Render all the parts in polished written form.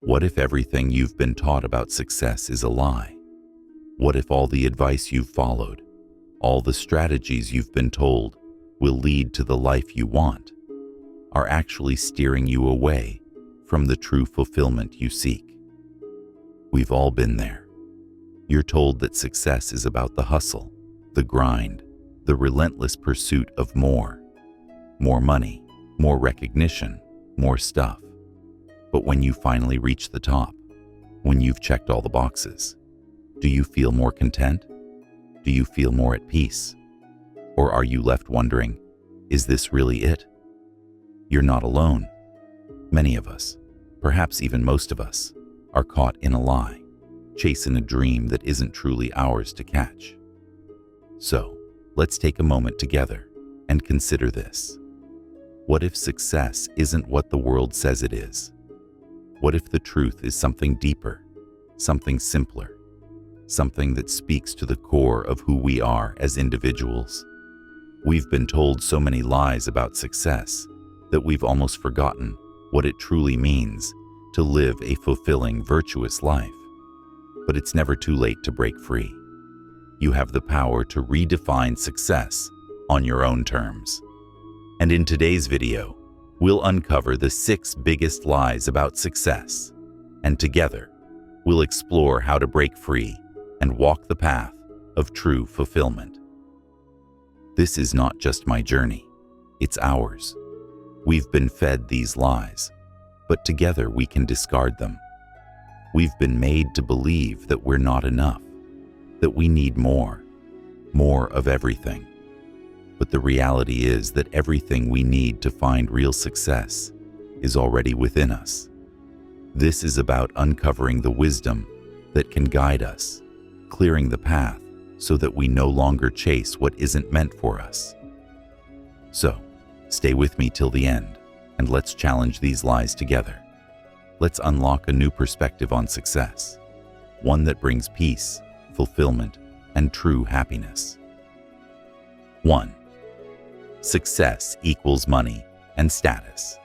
What if everything you've been taught about success is a lie? What if all the advice you've followed, all the strategies you've been told will lead to the life you want, are actually steering you away from the true fulfillment you seek? We've all been there. You're told that success is about the hustle, the grind, the relentless pursuit of more money, more recognition, more stuff. But when you finally reach the top, when you've checked all the boxes, do you feel more content? Do you feel more at peace? Or are you left wondering, is this really it? You're not alone. Many of us, perhaps even most of us, are caught in a lie, chasing a dream that isn't truly ours to catch. So, let's take a moment together and consider this. What if success isn't what the world says it is? What if the truth is something deeper, something simpler, something that speaks to the core of who we are as individuals? We've been told so many lies about success that we've almost forgotten what it truly means to live a fulfilling, virtuous life. But it's never too late to break free. You have the power to redefine success on your own terms. And in today's video, we'll uncover the 6 biggest lies about success, and together, we'll explore how to break free and walk the path of true fulfillment. This is not just my journey, it's ours. We've been fed these lies, but together we can discard them. We've been made to believe that we're not enough, that we need more of everything. But the reality is that everything we need to find real success is already within us. This is about uncovering the wisdom that can guide us, clearing the path so that we no longer chase what isn't meant for us. So, stay with me till the end, and let's challenge these lies together. Let's unlock a new perspective on success, one that brings peace, fulfillment, and true happiness. 1. Success equals money and status.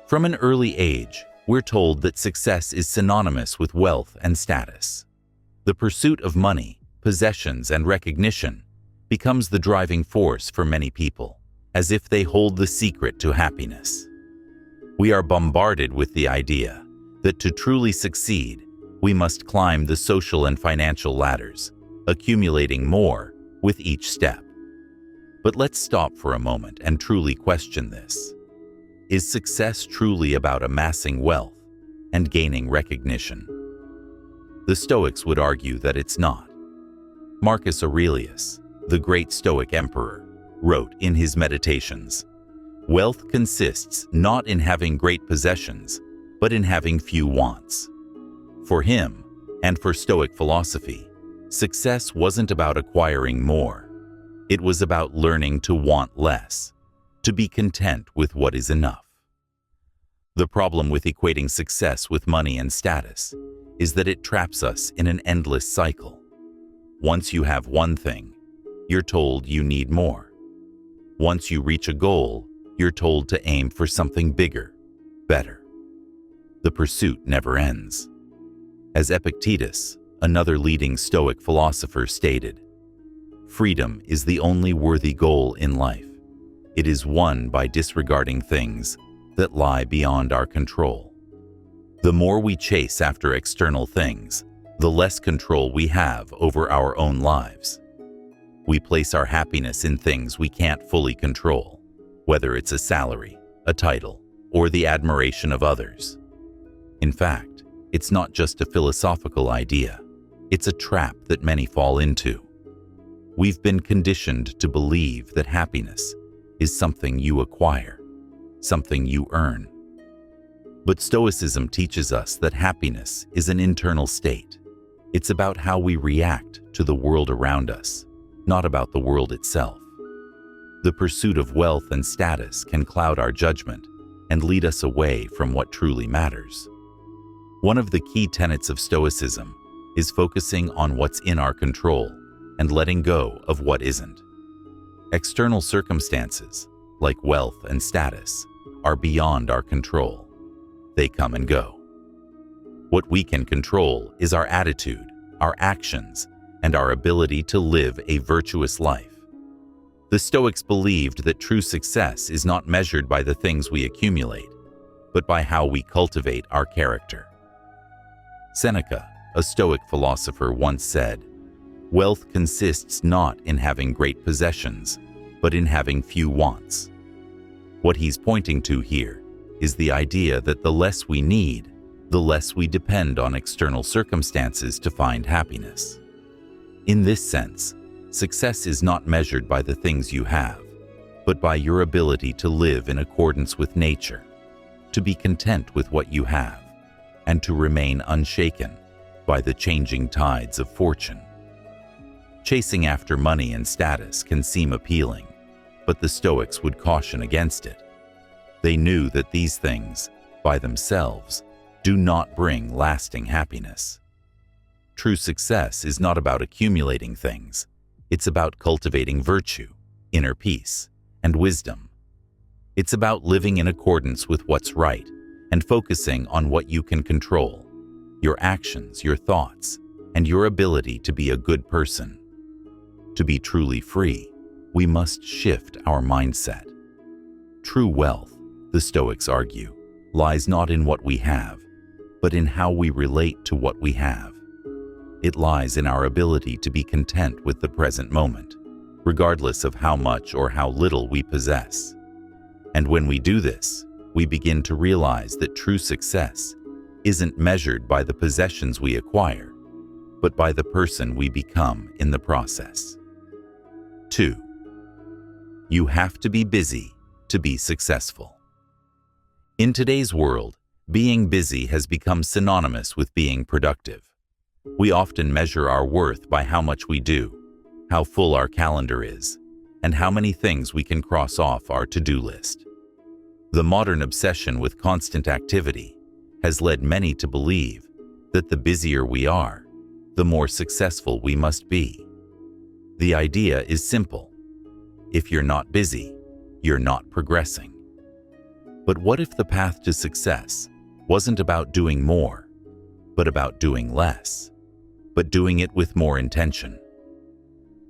From an early age, we're told that success is synonymous with wealth and status. The pursuit of money, possessions, and recognition becomes the driving force for many people, as if they hold the secret to happiness. We are bombarded with the idea that to truly succeed, we must climb the social and financial ladders, accumulating more with each step. But let's stop for a moment and truly question this. Is success truly about amassing wealth and gaining recognition? The Stoics would argue that it's not. Marcus Aurelius, the great Stoic emperor, wrote in his Meditations, "Wealth consists not in having great possessions, but in having few wants." For him, and for Stoic philosophy, success wasn't about acquiring more. It was about learning to want less, to be content with what is enough. The problem with equating success with money and status is that it traps us in an endless cycle. Once you have one thing, you're told you need more. Once you reach a goal, you're told to aim for something bigger, better. The pursuit never ends. As Epictetus, another leading Stoic philosopher, stated, "Freedom is the only worthy goal in life. It is won by disregarding things that lie beyond our control." The more we chase after external things, the less control we have over our own lives. We place our happiness in things we can't fully control, whether it's a salary, a title, or the admiration of others. In fact, it's not just a philosophical idea, it's a trap that many fall into. We've been conditioned to believe that happiness is something you acquire, something you earn. But Stoicism teaches us that happiness is an internal state. It's about how we react to the world around us, not about the world itself. The pursuit of wealth and status can cloud our judgment and lead us away from what truly matters. One of the key tenets of Stoicism is focusing on what's in our control and letting go of what isn't. External circumstances, like wealth and status, are beyond our control. They come and go. What we can control is our attitude, our actions, and our ability to live a virtuous life. The Stoics believed that true success is not measured by the things we accumulate, but by how we cultivate our character. Seneca, a Stoic philosopher, once said, "Wealth consists not in having great possessions, but in having few wants." What he's pointing to here is the idea that the less we need, the less we depend on external circumstances to find happiness. In this sense, success is not measured by the things you have, but by your ability to live in accordance with nature, to be content with what you have, and to remain unshaken by the changing tides of fortune. Chasing after money and status can seem appealing, but the Stoics would caution against it. They knew that these things, by themselves, do not bring lasting happiness. True success is not about accumulating things. It's about cultivating virtue, inner peace, and wisdom. It's about living in accordance with what's right and focusing on what you can control, your actions, your thoughts, and your ability to be a good person. To be truly free, we must shift our mindset. True wealth, the Stoics argue, lies not in what we have, but in how we relate to what we have. It lies in our ability to be content with the present moment, regardless of how much or how little we possess. And when we do this, we begin to realize that true success isn't measured by the possessions we acquire, but by the person we become in the process. 2. You have to be busy to be successful. In today's world, being busy has become synonymous with being productive. We often measure our worth by how much we do, how full our calendar is, and how many things we can cross off our to-do list. The modern obsession with constant activity has led many to believe that the busier we are, the more successful we must be. The idea is simple. If you're not busy, you're not progressing. But what if the path to success wasn't about doing more, but about doing less, but doing it with more intention?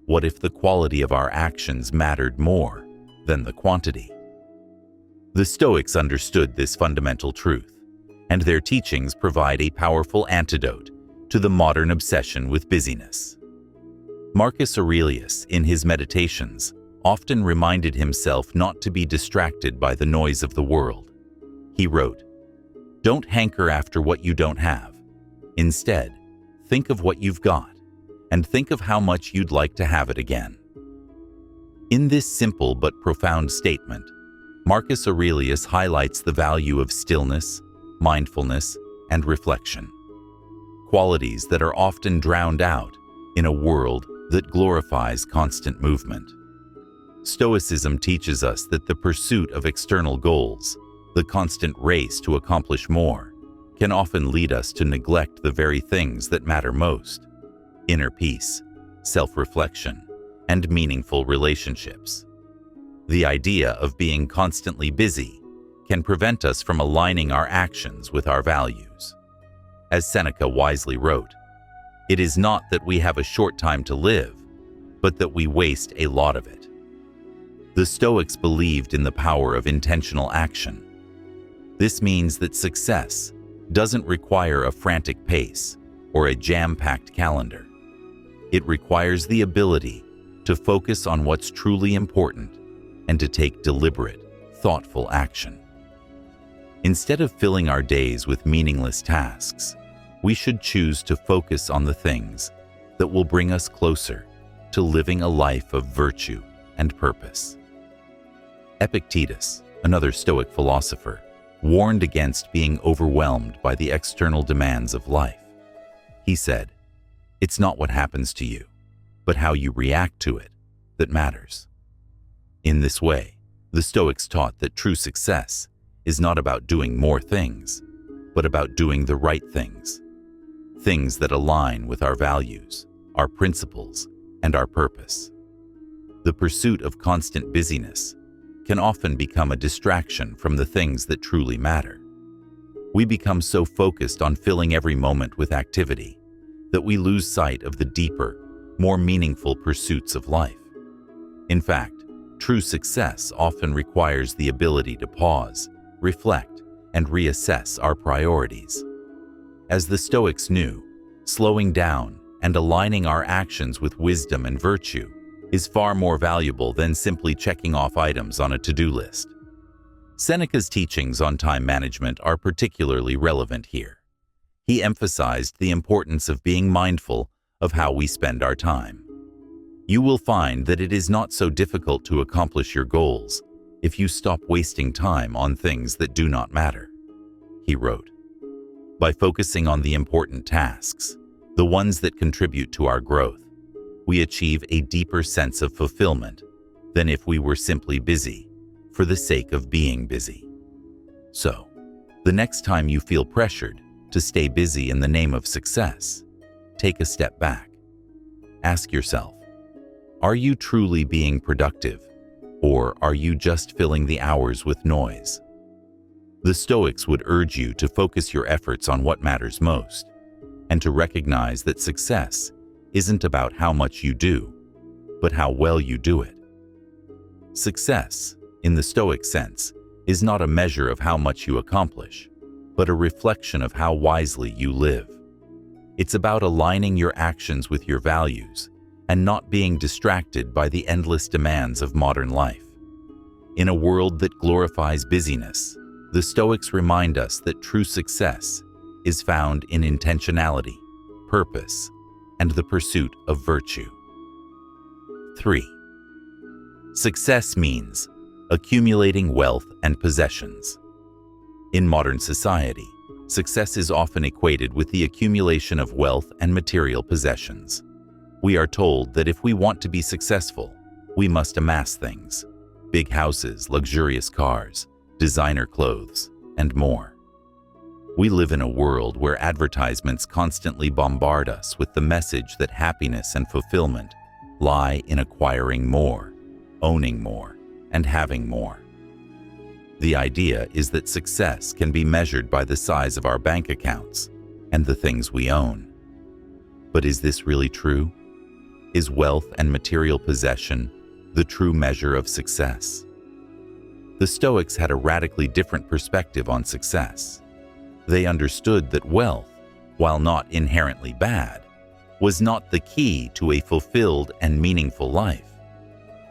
What if the quality of our actions mattered more than the quantity? The Stoics understood this fundamental truth, and their teachings provide a powerful antidote to the modern obsession with busyness. Marcus Aurelius, in his Meditations, often reminded himself not to be distracted by the noise of the world. He wrote, "Don't hanker after what you don't have. Instead, think of what you've got, and think of how much you'd like to have it again." In this simple but profound statement, Marcus Aurelius highlights the value of stillness, mindfulness, and reflection, qualities that are often drowned out in a world that glorifies constant movement. Stoicism teaches us that the pursuit of external goals, the constant race to accomplish more, can often lead us to neglect the very things that matter most: inner peace, self-reflection, and meaningful relationships. The idea of being constantly busy can prevent us from aligning our actions with our values. As Seneca wisely wrote, "It is not that we have a short time to live, but that we waste a lot of it." The Stoics believed in the power of intentional action. This means that success doesn't require a frantic pace or a jam-packed calendar. It requires the ability to focus on what's truly important and to take deliberate, thoughtful action. Instead of filling our days with meaningless tasks, we should choose to focus on the things that will bring us closer to living a life of virtue and purpose. Epictetus, another Stoic philosopher, warned against being overwhelmed by the external demands of life. He said, "It's not what happens to you, but how you react to it that matters." In this way, the Stoics taught that true success is not about doing more things, but about doing the right things, things that align with our values, our principles, and our purpose. The pursuit of constant busyness can often become a distraction from the things that truly matter. We become so focused on filling every moment with activity that we lose sight of the deeper, more meaningful pursuits of life. In fact, true success often requires the ability to pause, reflect, and reassess our priorities. As the Stoics knew, slowing down and aligning our actions with wisdom and virtue is far more valuable than simply checking off items on a to-do list. Seneca's teachings on time management are particularly relevant here. He emphasized the importance of being mindful of how we spend our time. You will find that it is not so difficult to accomplish your goals if you stop wasting time on things that do not matter, he wrote. By focusing on the important tasks, the ones that contribute to our growth, we achieve a deeper sense of fulfillment than if we were simply busy for the sake of being busy. So, the next time you feel pressured to stay busy in the name of success, take a step back. Ask yourself, are you truly being productive, or are you just filling the hours with noise? The Stoics would urge you to focus your efforts on what matters most, and to recognize that success isn't about how much you do, but how well you do it. Success, in the Stoic sense, is not a measure of how much you accomplish, but a reflection of how wisely you live. It's about aligning your actions with your values and not being distracted by the endless demands of modern life. In a world that glorifies busyness, the Stoics remind us that true success is found in intentionality, purpose, and the pursuit of virtue. 3. Success means accumulating wealth and possessions. In modern society, success is often equated with the accumulation of wealth and material possessions. We are told that if we want to be successful, we must amass things: big houses, luxurious cars, designer clothes, and more. We live in a world where advertisements constantly bombard us with the message that happiness and fulfillment lie in acquiring more, owning more, and having more. The idea is that success can be measured by the size of our bank accounts and the things we own. But is this really true? Is wealth and material possession the true measure of success? The Stoics had a radically different perspective on success. They understood that wealth, while not inherently bad, was not the key to a fulfilled and meaningful life.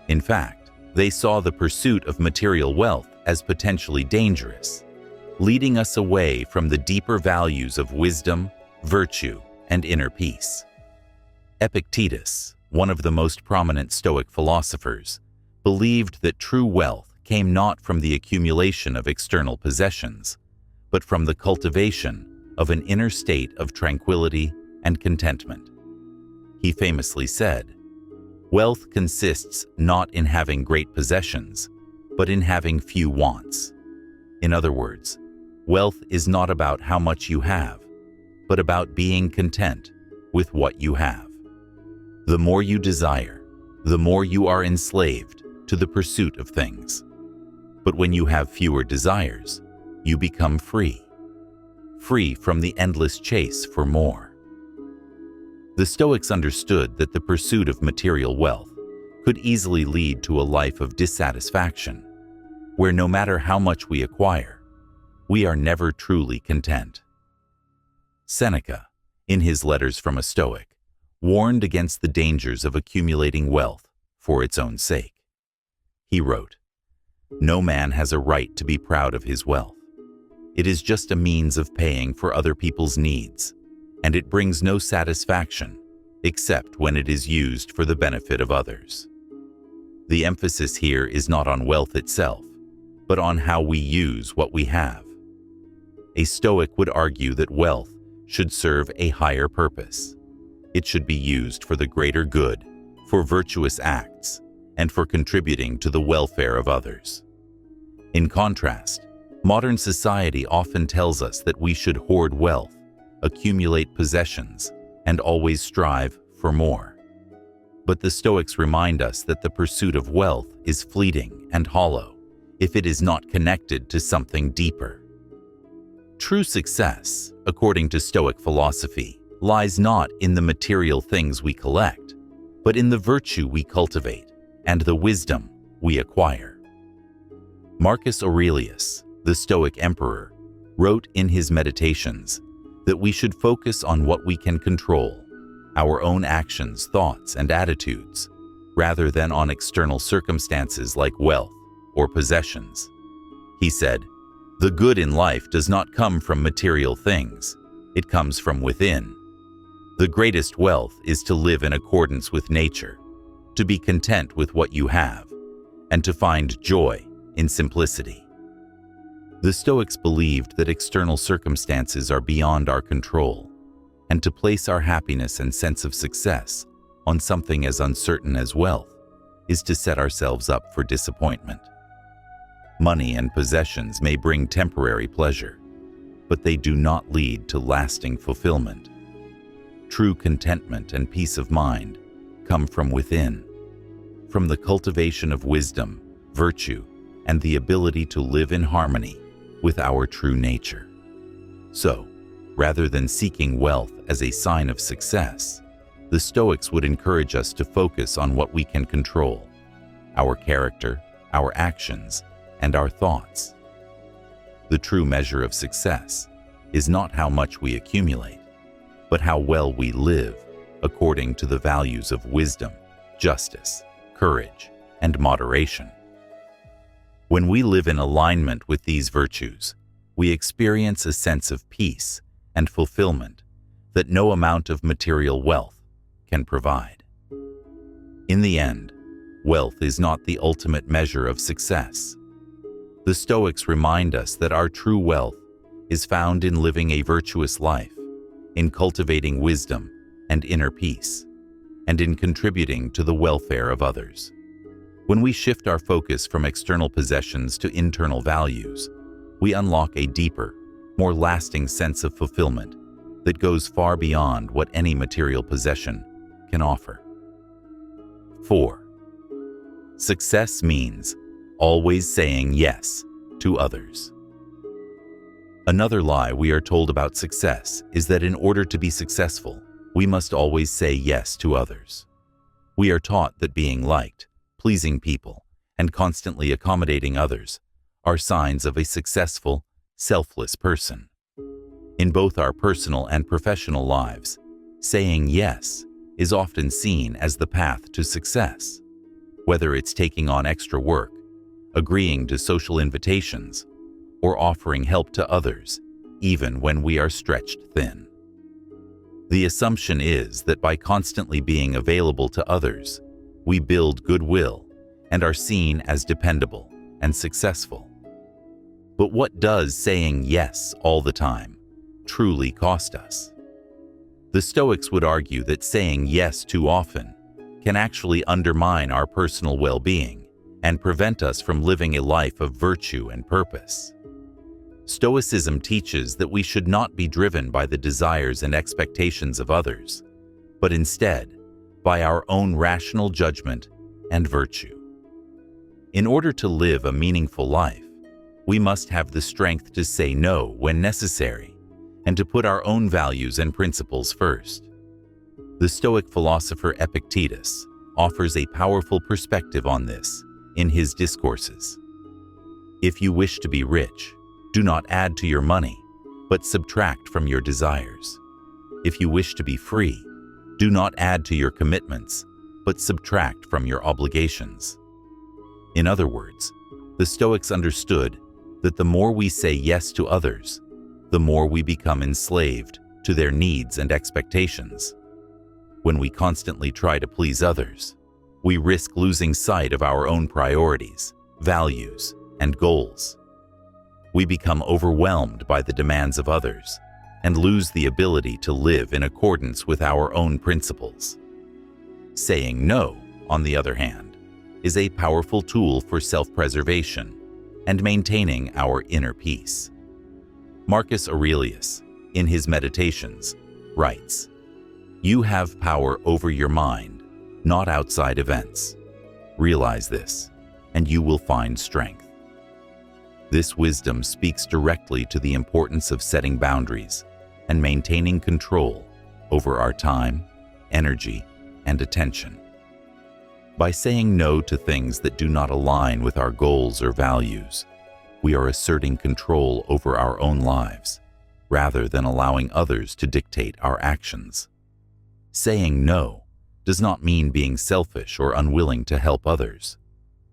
In fact, they saw the pursuit of material wealth as potentially dangerous, leading us away from the deeper values of wisdom, virtue, and inner peace. Epictetus, one of the most prominent Stoic philosophers, believed that true wealth came not from the accumulation of external possessions, but from the cultivation of an inner state of tranquility and contentment. He famously said, "Wealth consists not in having great possessions, but in having few wants." In other words, wealth is not about how much you have, but about being content with what you have. The more you desire, the more you are enslaved to the pursuit of things. But when you have fewer desires, you become free from the endless chase for more. The Stoics understood that the pursuit of material wealth could easily lead to a life of dissatisfaction, where no matter how much we acquire, we are never truly content. Seneca, in his Letters from a Stoic, warned against the dangers of accumulating wealth for its own sake. He wrote, "No man has a right to be proud of his wealth. It is just a means of paying for other people's needs, and it brings no satisfaction except when it is used for the benefit of others." The emphasis here is not on wealth itself, but on how we use what we have. A Stoic would argue that wealth should serve a higher purpose. It should be used for the greater good, for virtuous acts, and for contributing to the welfare of others. In contrast, modern society often tells us that we should hoard wealth, accumulate possessions, and always strive for more. But the Stoics remind us that the pursuit of wealth is fleeting and hollow if it is not connected to something deeper. True success, according to Stoic philosophy, lies not in the material things we collect, but in the virtue we cultivate and the wisdom we acquire. Marcus Aurelius, the Stoic emperor, wrote in his Meditations that we should focus on what we can control, our own actions, thoughts, and attitudes, rather than on external circumstances like wealth or possessions. He said, "The good in life does not come from material things, it comes from within. The greatest wealth is to live in accordance with nature, to be content with what you have, and to find joy in simplicity." The Stoics believed that external circumstances are beyond our control, and to place our happiness and sense of success on something as uncertain as wealth is to set ourselves up for disappointment. Money and possessions may bring temporary pleasure, but they do not lead to lasting fulfillment. True contentment and peace of mind come from within, from the cultivation of wisdom, virtue, and the ability to live in harmony with our true nature. So, rather than seeking wealth as a sign of success, the Stoics would encourage us to focus on what we can control: our character, our actions, and our thoughts. The true measure of success is not how much we accumulate, but how well we live according to the values of wisdom, justice, courage, and moderation. When we live in alignment with these virtues, we experience a sense of peace and fulfillment that no amount of material wealth can provide. In the end, wealth is not the ultimate measure of success. The Stoics remind us that our true wealth is found in living a virtuous life, in cultivating wisdom and inner peace, and in contributing to the welfare of others. When we shift our focus from external possessions to internal values, we unlock a deeper, more lasting sense of fulfillment that goes far beyond what any material possession can offer. 4. Success means always saying yes to others. Another lie we are told about success is that in order to be successful, we must always say yes to others. We are taught that being liked, pleasing people, and constantly accommodating others are signs of a successful, selfless person. In both our personal and professional lives, saying yes is often seen as the path to success. Whether it's taking on extra work, agreeing to social invitations, or offering help to others, even when we are stretched thin. The assumption is that by constantly being available to others, we build goodwill and are seen as dependable and successful. But what does saying yes all the time truly cost us? The Stoics would argue that saying yes too often can actually undermine our personal well-being and prevent us from living a life of virtue and purpose. Stoicism teaches that we should not be driven by the desires and expectations of others, but instead by our own rational judgment and virtue. In order to live a meaningful life, we must have the strength to say no when necessary and to put our own values and principles first. The Stoic philosopher Epictetus offers a powerful perspective on this in his discourses. If you wish to be rich, do not add to your money, but subtract from your desires. If you wish to be free, do not add to your commitments, but subtract from your obligations. In other words, the Stoics understood that the more we say yes to others, the more we become enslaved to their needs and expectations. When we constantly try to please others, we risk losing sight of our own priorities, values, and goals. We become overwhelmed by the demands of others and lose the ability to live in accordance with our own principles. Saying no, on the other hand, is a powerful tool for self-preservation and maintaining our inner peace. Marcus Aurelius, in his Meditations, writes, "You have power over your mind, not outside events. Realize this, and you will find strength." This wisdom speaks directly to the importance of setting boundaries and maintaining control over our time, energy, and attention. By saying no to things that do not align with our goals or values, we are asserting control over our own lives, rather than allowing others to dictate our actions. Saying no does not mean being selfish or unwilling to help others.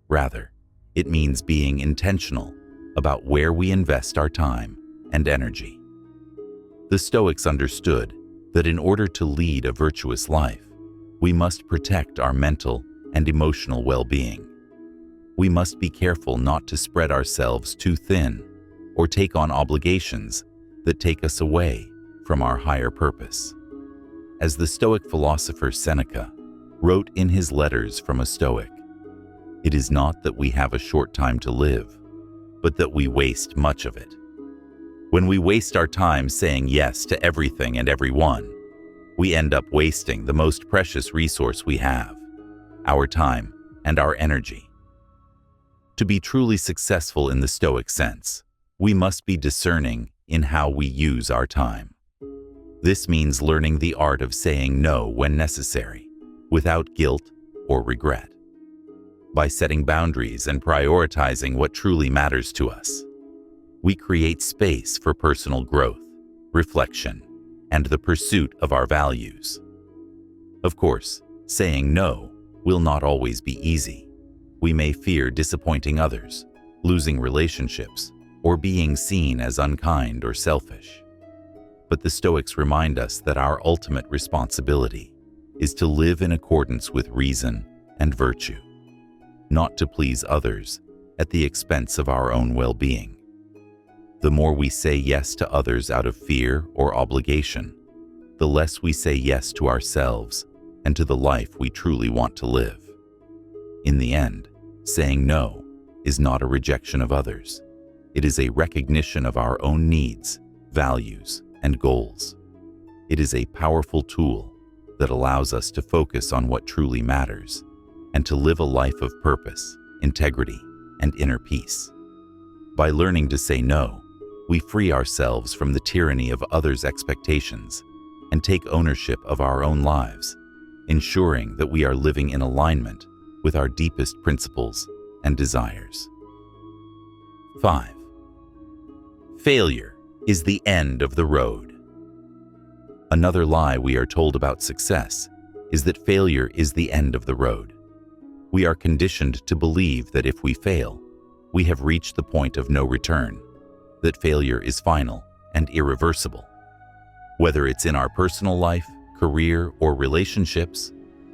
Rather, it means being intentional about where we invest our time and energy. The Stoics understood that in order to lead a virtuous life, we must protect our mental and emotional well-being. We must be careful not to spread ourselves too thin or take on obligations that take us away from our higher purpose. As the Stoic philosopher Seneca wrote in his Letters from a Stoic, "It is not that we have a short time to live, but that we waste much of it." When we waste our time saying yes to everything and everyone, we end up wasting the most precious resource we have, our time and our energy. To be truly successful in the Stoic sense, we must be discerning in how we use our time. This means learning the art of saying no when necessary, without guilt or regret. By setting boundaries and prioritizing what truly matters to us, we create space for personal growth, reflection, and the pursuit of our values. Of course, saying no will not always be easy. We may fear disappointing others, losing relationships, or being seen as unkind or selfish. But the Stoics remind us that our ultimate responsibility is to live in accordance with reason and virtue, not to please others at the expense of our own well-being. The more we say yes to others out of fear or obligation, the less we say yes to ourselves and to the life we truly want to live. In the end, saying no is not a rejection of others. It is a recognition of our own needs, values, and goals. It is a powerful tool that allows us to focus on what truly matters and to live a life of purpose, integrity, and inner peace. By learning to say no, we free ourselves from the tyranny of others' expectations and take ownership of our own lives, ensuring that we are living in alignment with our deepest principles and desires. 5. Failure is the end of the road. Another lie we are told about success is that failure is the end of the road. We are conditioned to believe that if we fail, we have reached the point of no return, that failure is final and irreversible. Whether it's in our personal life, career, or relationships,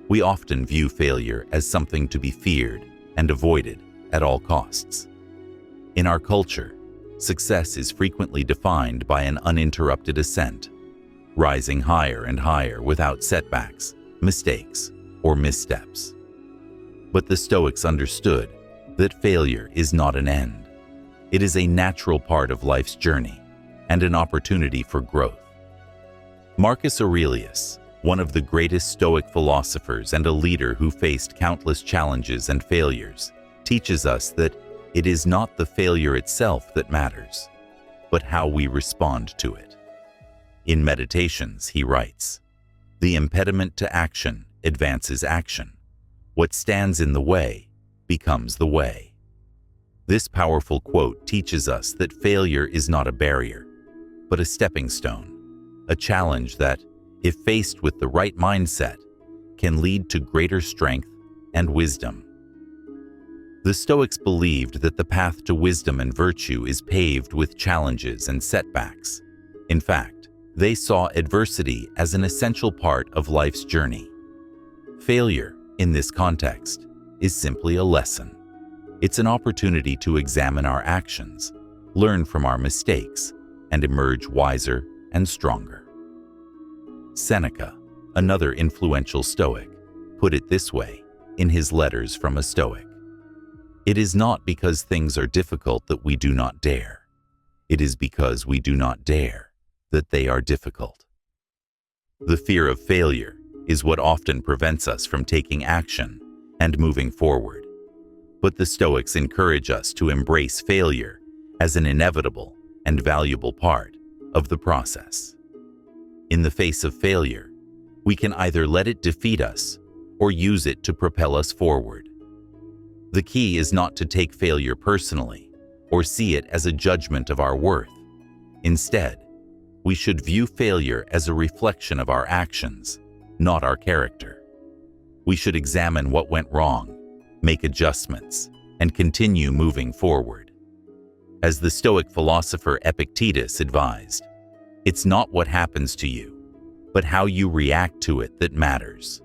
we often view failure as something to be feared and avoided at all costs. In our culture, success is frequently defined by an uninterrupted ascent, rising higher and higher without setbacks, mistakes, or missteps. But the Stoics understood that failure is not an end. It is a natural part of life's journey and an opportunity for growth. Marcus Aurelius, one of the greatest Stoic philosophers and a leader who faced countless challenges and failures, teaches us that it is not the failure itself that matters, but how we respond to it. In Meditations, he writes, "The impediment to action advances action. What stands in the way becomes the way." This powerful quote teaches us that failure is not a barrier, but a stepping stone, a challenge that, if faced with the right mindset, can lead to greater strength and wisdom. The Stoics believed that the path to wisdom and virtue is paved with challenges and setbacks. In fact, they saw adversity as an essential part of life's journey. Failure, in this context, is simply a lesson. It's an opportunity to examine our actions, learn from our mistakes, and emerge wiser and stronger. Seneca, another influential Stoic, put it this way in his Letters from a Stoic: "It is not because things are difficult that we do not dare. It is because we do not dare that they are difficult." The fear of failure is what often prevents us from taking action and moving forward. But the Stoics encourage us to embrace failure as an inevitable and valuable part of the process. In the face of failure, we can either let it defeat us or use it to propel us forward. The key is not to take failure personally or see it as a judgment of our worth. Instead, we should view failure as a reflection of our actions, not our character. We should examine what went wrong, make adjustments, and continue moving forward. As the Stoic philosopher Epictetus advised, it's not what happens to you, but how you react to it that matters.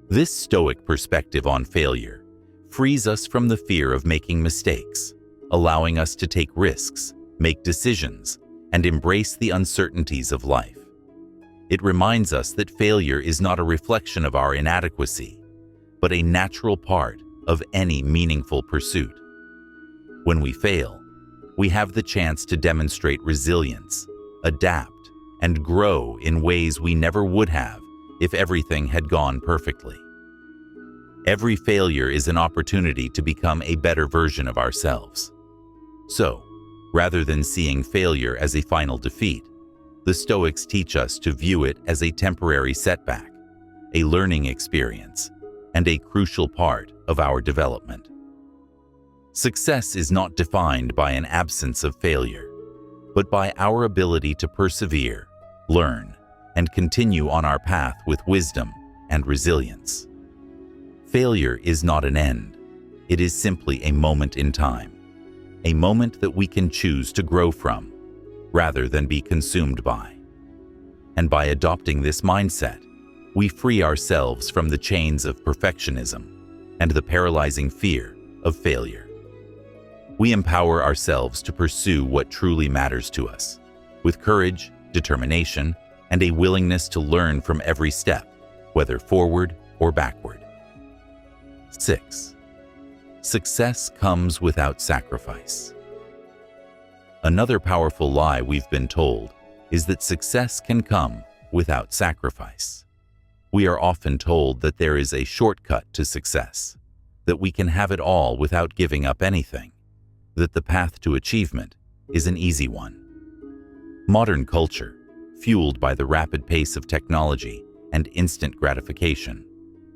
This Stoic perspective on failure frees us from the fear of making mistakes, allowing us to take risks, make decisions, and embrace the uncertainties of life. It reminds us that failure is not a reflection of our inadequacy, but a natural part of any meaningful pursuit. When we fail, we have the chance to demonstrate resilience, adapt, and grow in ways we never would have if everything had gone perfectly. Every failure is an opportunity to become a better version of ourselves. So, rather than seeing failure as a final defeat, the Stoics teach us to view it as a temporary setback, a learning experience, and a crucial part of our development. Success is not defined by an absence of failure, but by our ability to persevere, learn, and continue on our path with wisdom and resilience. Failure is not an end. It is simply a moment in time, a moment that we can choose to grow from, rather than be consumed by. And by adopting this mindset, we free ourselves from the chains of perfectionism and the paralyzing fear of failure. We empower ourselves to pursue what truly matters to us, with courage, determination, and a willingness to learn from every step, whether forward or backward. 6. Success comes without sacrifice. Another powerful lie we've been told is that success can come without sacrifice. We are often told that there is a shortcut to success, that we can have it all without giving up anything, that the path to achievement is an easy one. Modern culture, fueled by the rapid pace of technology and instant gratification,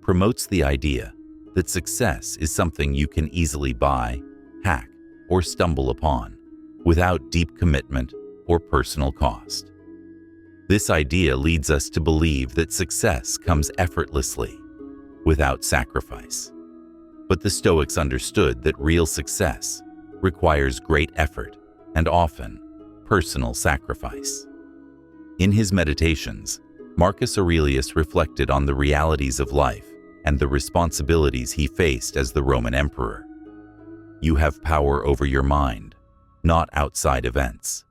promotes the idea that success is something you can easily buy, hack, or stumble upon, without deep commitment or personal cost. This idea leads us to believe that success comes effortlessly, without sacrifice. But the Stoics understood that real success requires great effort and often personal sacrifice. In his meditations, Marcus Aurelius reflected on the realities of life and the responsibilities he faced as the Roman emperor. You have power over your mind, not outside events.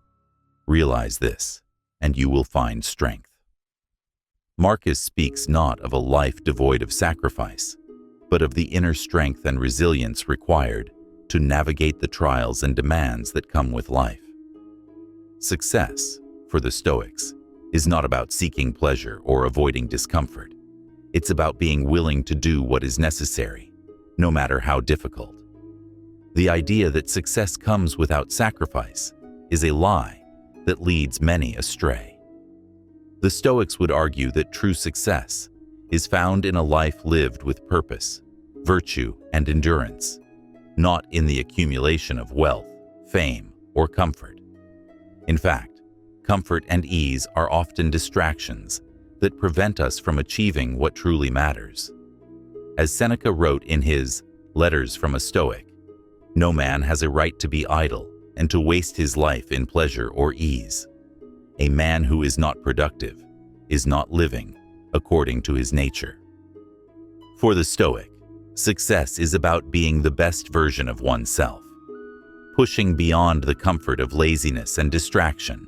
Realize this, and you will find strength. Marcus speaks not of a life devoid of sacrifice, but of the inner strength and resilience required to navigate the trials and demands that come with life. Success, for the Stoics, is not about seeking pleasure or avoiding discomfort. It's about being willing to do what is necessary, no matter how difficult. The idea that success comes without sacrifice is a lie that leads many astray. The Stoics would argue that true success is found in a life lived with purpose, virtue, and endurance, not in the accumulation of wealth, fame, or comfort. In fact, comfort and ease are often distractions that prevent us from achieving what truly matters. As Seneca wrote in his Letters from a Stoic, "No man has a right to be idle and to waste his life in pleasure or ease. A man who is not productive is not living according to his nature." For the Stoic, success is about being the best version of oneself, pushing beyond the comfort of laziness and distraction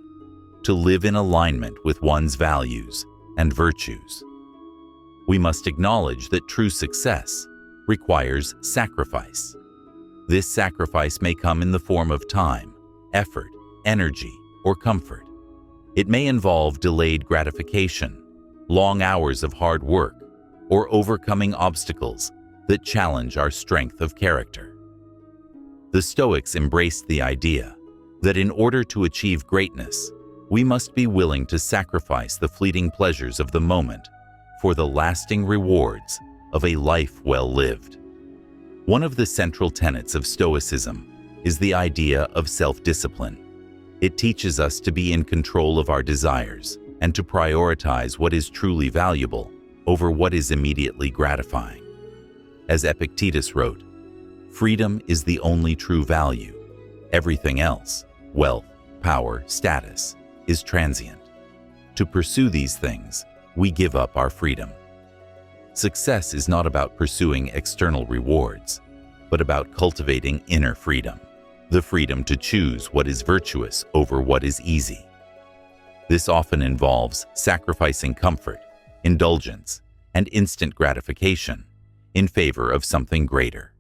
to live in alignment with one's values and virtues. We must acknowledge that true success requires sacrifice. This sacrifice may come in the form of time, effort, energy, or comfort. It may involve delayed gratification, long hours of hard work, or overcoming obstacles that challenge our strength of character. The Stoics embraced the idea that in order to achieve greatness, we must be willing to sacrifice the fleeting pleasures of the moment for the lasting rewards of a life well lived. One of the central tenets of Stoicism is the idea of self-discipline. It teaches us to be in control of our desires and to prioritize what is truly valuable over what is immediately gratifying. As Epictetus wrote, "Freedom is the only true value. Everything else, wealth, power, status, is transient. To pursue these things, we give up our freedom." Success is not about pursuing external rewards, but about cultivating inner freedom, the freedom to choose what is virtuous over what is easy. This often involves sacrificing comfort, indulgence, and instant gratification in favor of something greater,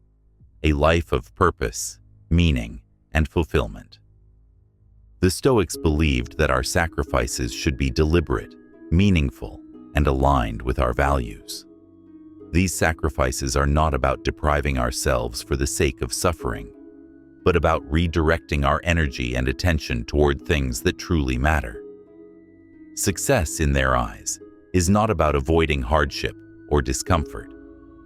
a life of purpose, meaning, and fulfillment. The Stoics believed that our sacrifices should be deliberate, meaningful, and aligned with our values. These sacrifices are not about depriving ourselves for the sake of suffering, but about redirecting our energy and attention toward things that truly matter. Success, in their eyes, is not about avoiding hardship or discomfort,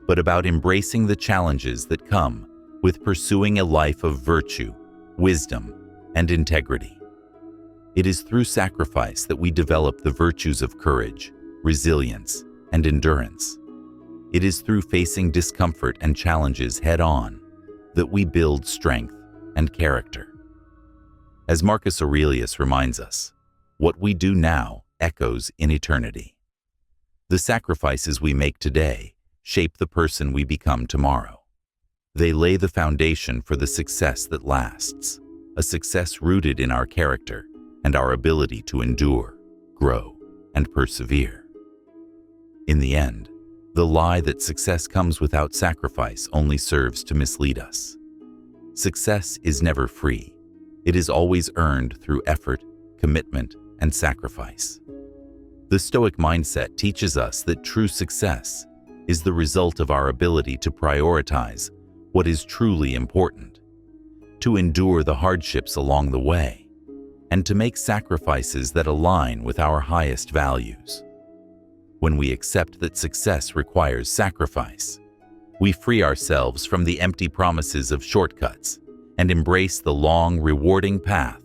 but about embracing the challenges that come with pursuing a life of virtue, wisdom, and integrity. It is through sacrifice that we develop the virtues of courage, resilience, and endurance. It is through facing discomfort and challenges head-on that we build strength and character. As Marcus Aurelius reminds us, what we do now echoes in eternity. The sacrifices we make today shape the person we become tomorrow. They lay the foundation for the success that lasts, a success rooted in our character and our ability to endure, grow, and persevere. In the end, the lie that success comes without sacrifice only serves to mislead us. Success is never free. It is always earned through effort, commitment, and sacrifice. The Stoic mindset teaches us that true success is the result of our ability to prioritize what is truly important, to endure the hardships along the way, and to make sacrifices that align with our highest values. When we accept that success requires sacrifice, we free ourselves from the empty promises of shortcuts and embrace the long, rewarding path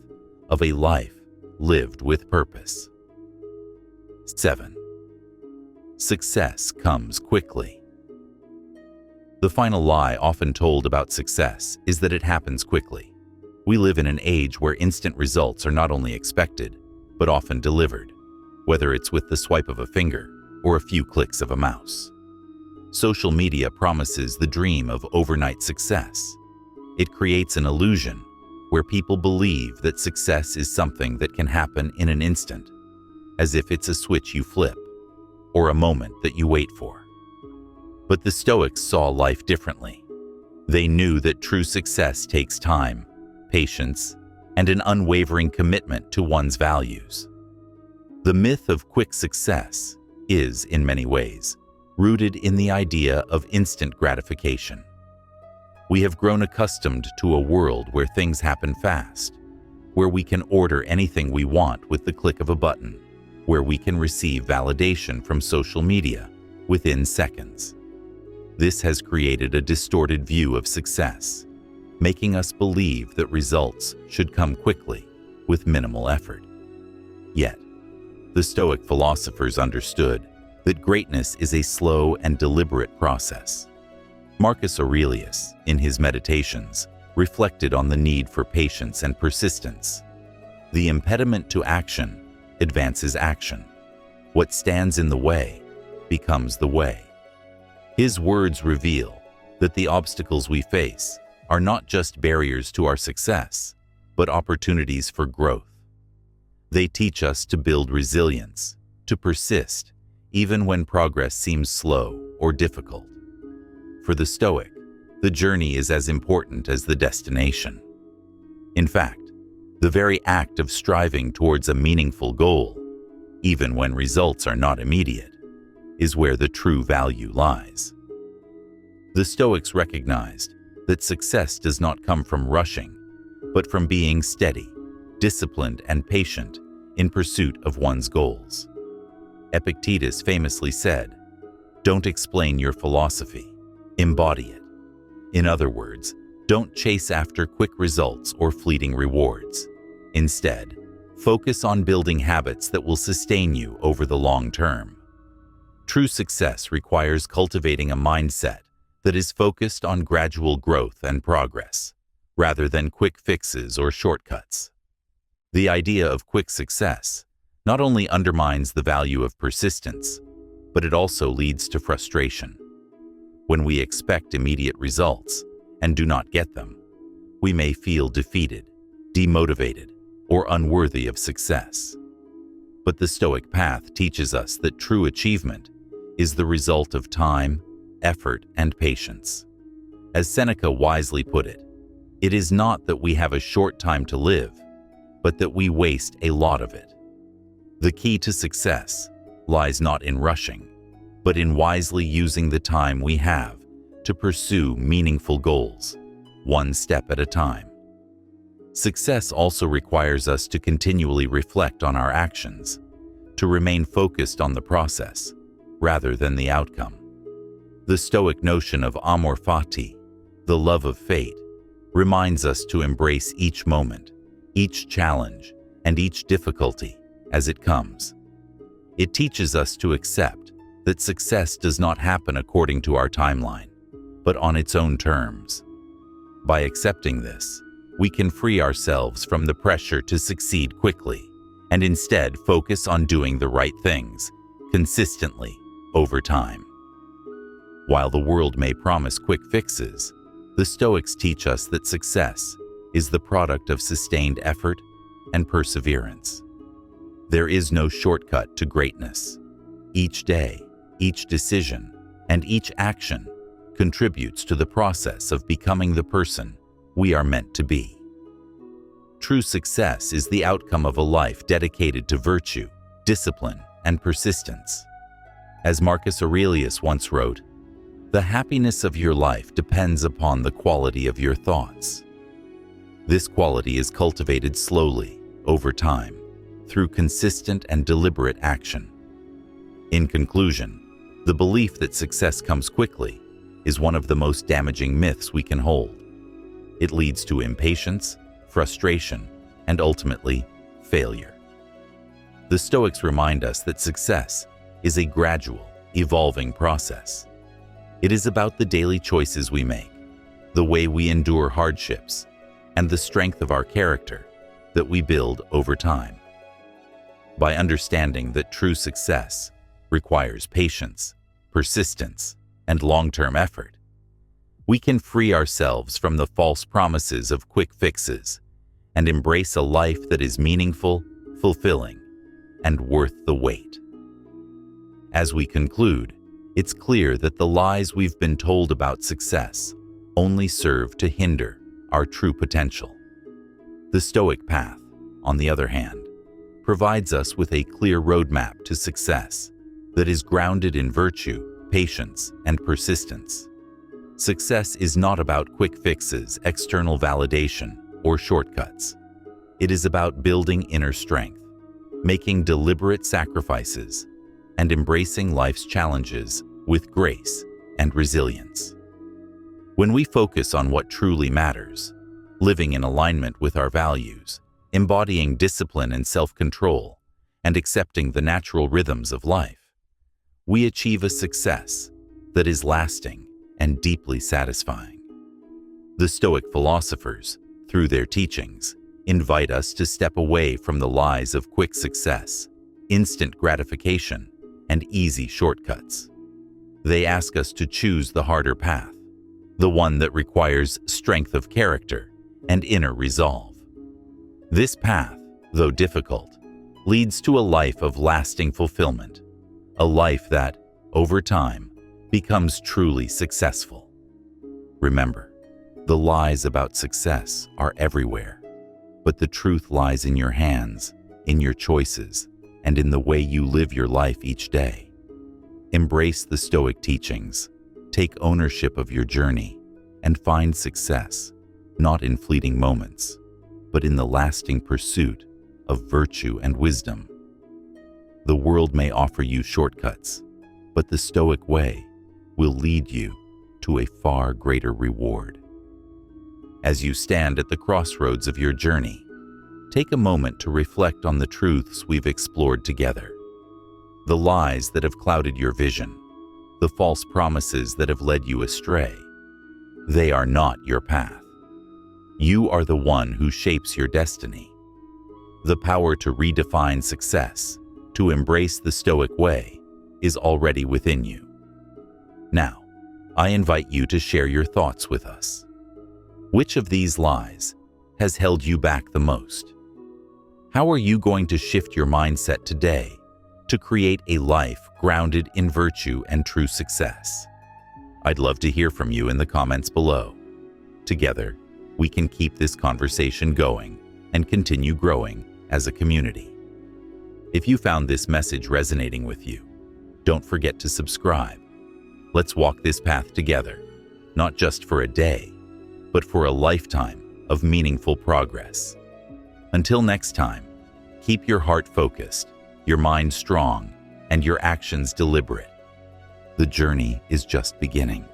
of a life lived with purpose. 7. Success comes quickly. The final lie often told about success is that it happens quickly. We live in an age where instant results are not only expected, but often delivered, whether it's with the swipe of a finger or a few clicks of a mouse. Social media promises the dream of overnight success. It creates an illusion where people believe that success is something that can happen in an instant, as if it's a switch you flip or a moment that you wait for. But the Stoics saw life differently. They knew that true success takes time, patience, and an unwavering commitment to one's values. The myth of quick success is, in many ways, rooted in the idea of instant gratification. We have grown accustomed to a world where things happen fast, where we can order anything we want with the click of a button, where we can receive validation from social media within seconds. This has created a distorted view of success, making us believe that results should come quickly with minimal effort. Yet, the Stoic philosophers understood that greatness is a slow and deliberate process. Marcus Aurelius, in his Meditations, reflected on the need for patience and persistence. The impediment to action advances action. What stands in the way becomes the way. His words reveal that the obstacles we face are not just barriers to our success, but opportunities for growth. They teach us to build resilience, to persist, even when progress seems slow or difficult. For the Stoic, the journey is as important as the destination. In fact, the very act of striving towards a meaningful goal, even when results are not immediate, is where the true value lies. The Stoics recognized that success does not come from rushing, but from being steady, disciplined and patient in pursuit of one's goals. Epictetus famously said, "Don't explain your philosophy, embody it." In other words, don't chase after quick results or fleeting rewards. Instead, focus on building habits that will sustain you over the long term. True success requires cultivating a mindset that is focused on gradual growth and progress, rather than quick fixes or shortcuts. The idea of quick success not only undermines the value of persistence, but it also leads to frustration. When we expect immediate results and do not get them, we may feel defeated, demotivated, or unworthy of success. But the Stoic path teaches us that true achievement is the result of time, effort, and patience. As Seneca wisely put it, it is not that we have a short time to live, but that we waste a lot of it. The key to success lies not in rushing, but in wisely using the time we have to pursue meaningful goals, one step at a time. Success also requires us to continually reflect on our actions, to remain focused on the process rather than the outcome. The Stoic notion of amor fati, the love of fate, reminds us to embrace each moment, each challenge, and each difficulty as it comes. It teaches us to accept that success does not happen according to our timeline, but on its own terms. By accepting this, we can free ourselves from the pressure to succeed quickly and instead focus on doing the right things consistently over time. While the world may promise quick fixes, the Stoics teach us that success is the product of sustained effort and perseverance. There is no shortcut to greatness. Each day, each decision, and each action contributes to the process of becoming the person we are meant to be. True success is the outcome of a life dedicated to virtue, discipline, and persistence. As Marcus Aurelius once wrote, "The happiness of your life depends upon the quality of your thoughts." This quality is cultivated slowly, over time, through consistent and deliberate action. In conclusion, the belief that success comes quickly is one of the most damaging myths we can hold. It leads to impatience, frustration, and ultimately, failure. The Stoics remind us that success is a gradual, evolving process. It is about the daily choices we make, the way we endure hardships, and the strength of our character that we build over time. By understanding that true success requires patience, persistence, and long-term effort, we can free ourselves from the false promises of quick fixes and embrace a life that is meaningful, fulfilling, and worth the wait. As we conclude, it's clear that the lies we've been told about success only serve to hinder our true potential. The Stoic path, on the other hand, provides us with a clear roadmap to success that is grounded in virtue, patience, and persistence. Success is not about quick fixes, external validation, or shortcuts. It is about building inner strength, making deliberate sacrifices, and embracing life's challenges with grace and resilience. When we focus on what truly matters, living in alignment with our values, embodying discipline and self-control, and accepting the natural rhythms of life, we achieve a success that is lasting and deeply satisfying. The Stoic philosophers, through their teachings, invite us to step away from the lies of quick success, instant gratification, and easy shortcuts. They ask us to choose the harder path, the one that requires strength of character and inner resolve. This path, though difficult, leads to a life of lasting fulfillment, a life that, over time, becomes truly successful. Remember, the lies about success are everywhere, but the truth lies in your hands, in your choices, and in the way you live your life each day. Embrace the Stoic teachings, take ownership of your journey, and find success, not in fleeting moments, but in the lasting pursuit of virtue and wisdom. The world may offer you shortcuts, but the Stoic way will lead you to a far greater reward. As you stand at the crossroads of your journey, take a moment to reflect on the truths we've explored together. The lies that have clouded your vision, the false promises that have led you astray. They are not your path. You are the one who shapes your destiny. The power to redefine success, to embrace the Stoic way, is already within you. Now, I invite you to share your thoughts with us. Which of these lies has held you back the most? How are you going to shift your mindset today to create a life grounded in virtue and true success? I'd love to hear from you in the comments below. Together, we can keep this conversation going and continue growing as a community. If you found this message resonating with you, don't forget to subscribe. Let's walk this path together, not just for a day, but for a lifetime of meaningful progress. Until next time, keep your heart focused, your mind strong, and your actions deliberate. The journey is just beginning.